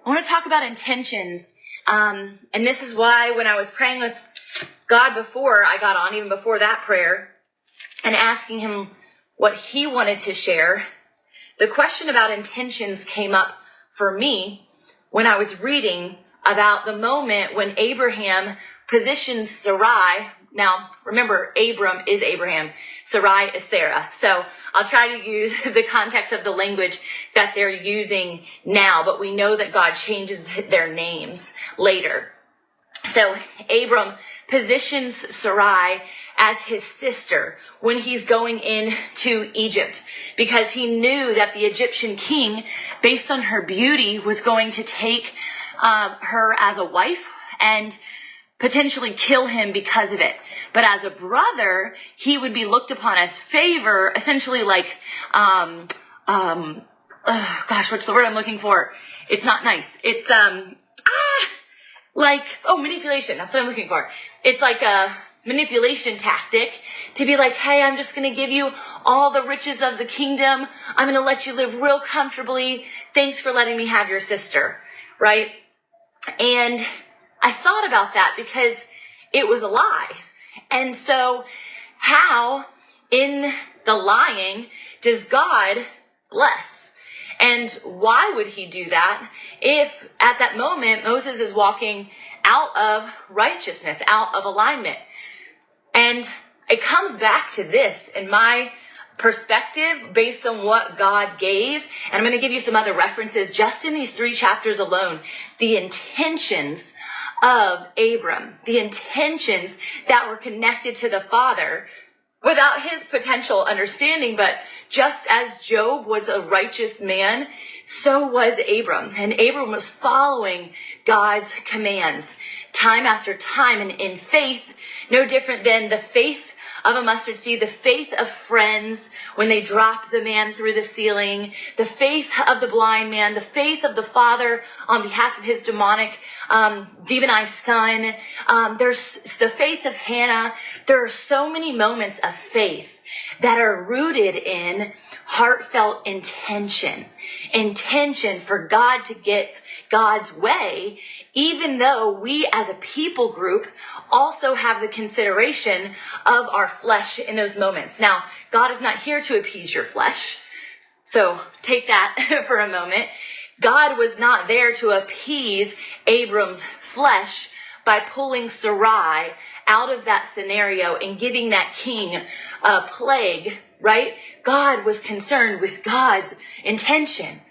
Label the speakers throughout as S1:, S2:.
S1: I want to talk about intentions. And this is why when I was praying with God before I got on, even before that prayer, and asking him what he wanted to share, the question about intentions came up for me when I was reading about the moment when Abraham positions Sarai. Now, remember, Abram is Abraham. Sarai is Sarah. So I'll try to use the context of the language that they're using now, but we know that God changes their names later. So Abram positions Sarai as his sister when he's going into Egypt, because he knew that the Egyptian king, based on her beauty, was going to take her as a wife and potentially kill him because of it. But as a brother, he would be looked upon as favor, essentially like, what's the word I'm looking for? It's not nice. It's, manipulation. That's what I'm looking for. It's like a manipulation tactic to be like, hey, I'm just going to give you all the riches of the kingdom. I'm going to let you live real comfortably. Thanks for letting me have your sister, right? And I thought about that because it was a lie. And so how in the lying does God bless? And why would he do that if at that moment Moses is walking out of righteousness, out of alignment? And it comes back to this in my perspective based on what God gave. And I'm going to give you some other references just in these 3 chapters alone. The intentions of Abram, the intentions that were connected to the Father without his potential understanding. But just as Job was a righteous man, so was Abram. And Abram was following God's commands time after time, and in faith, no different than the faith of a mustard seed, the faith of friends when they dropped the man through the ceiling, the faith of the blind man, the faith of the father on behalf of his demonized son. There's the faith of Hannah. There are so many moments of faith that are rooted in heartfelt intention for God to get God's way, even though we as a people group also have the consideration of our flesh in those moments. Now, God is not here to appease your flesh. So take that for a moment. God was not there to appease Abram's flesh by pulling Sarai out of that scenario and giving that king a plague, right? God was concerned with God's intention.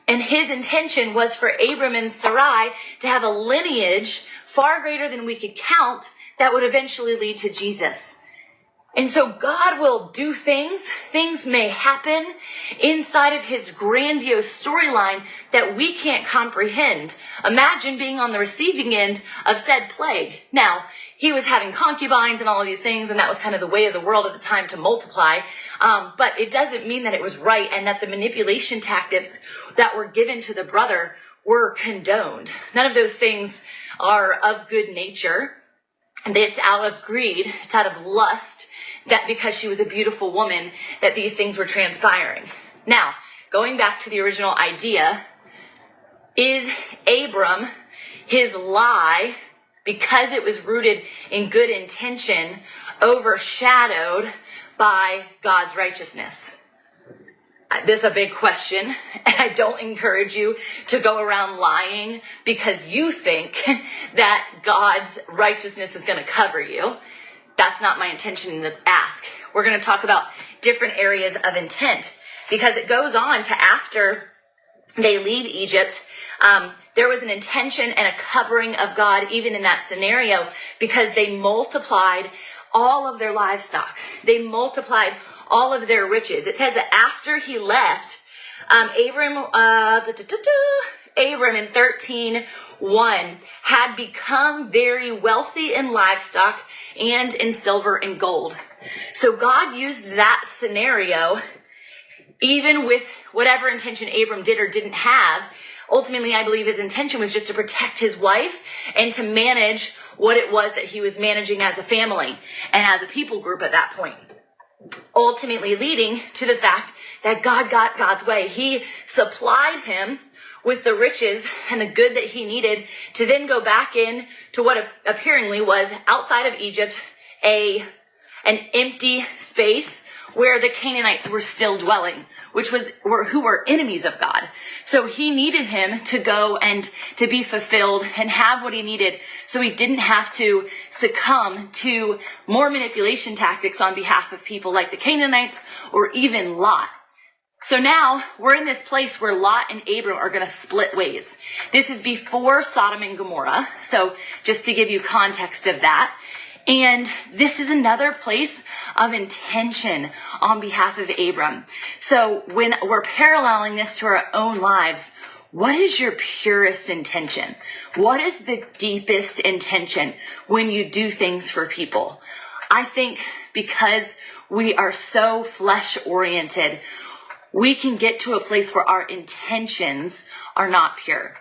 S1: And his intention was for Abram and Sarai to have a lineage far greater than we could count that would eventually lead to Jesus. And so God will do things may happen inside of his grandiose storyline that we can't comprehend. Imagine being on the receiving end of said plague. Now, he was having concubines and all of these things, and that was kind of the way of the world at the time to multiply. But it doesn't mean that it was right and that the manipulation tactics that were given to the brother were condoned. None of those things are of good nature. It's out of greed. It's out of lust, that because she was a beautiful woman, that these things were transpiring. Now, going back to the original idea, is Abram, his lie, because it was rooted in good intention, overshadowed by God's righteousness? This is a big question, and I don't encourage you to go around lying because you think that God's righteousness is going to cover you. That's not my intention in the ask. We're going to talk about different areas of intent, because it goes on to after they leave Egypt, there was an intention and a covering of God even in that scenario, because they multiplied all of their livestock. They multiplied all of their riches. It says that after he left, Abram in 13:1 had become very wealthy in livestock and in silver and gold. So God used that scenario, even with whatever intention Abram did or didn't have. Ultimately, I believe his intention was just to protect his wife and to manage what it was that he was managing as a family and as a people group at that point. Ultimately leading to the fact that God got God's way. He supplied him with the riches and the good that he needed to then go back in to what apparently was outside of Egypt, an empty space where the Canaanites were still dwelling, who were enemies of God. So he needed him to go and to be fulfilled and have what he needed, so he didn't have to succumb to more manipulation tactics on behalf of people like the Canaanites or even Lot. So now we're in this place where Lot and Abram are going to split ways. This is before Sodom and Gomorrah. So just to give you context of that. And this is another place of intention on behalf of Abram. So when we're paralleling this to our own lives, what is your purest intention? What is the deepest intention when you do things for people? I think because we are so flesh-oriented, we can get to a place where our intentions are not pure.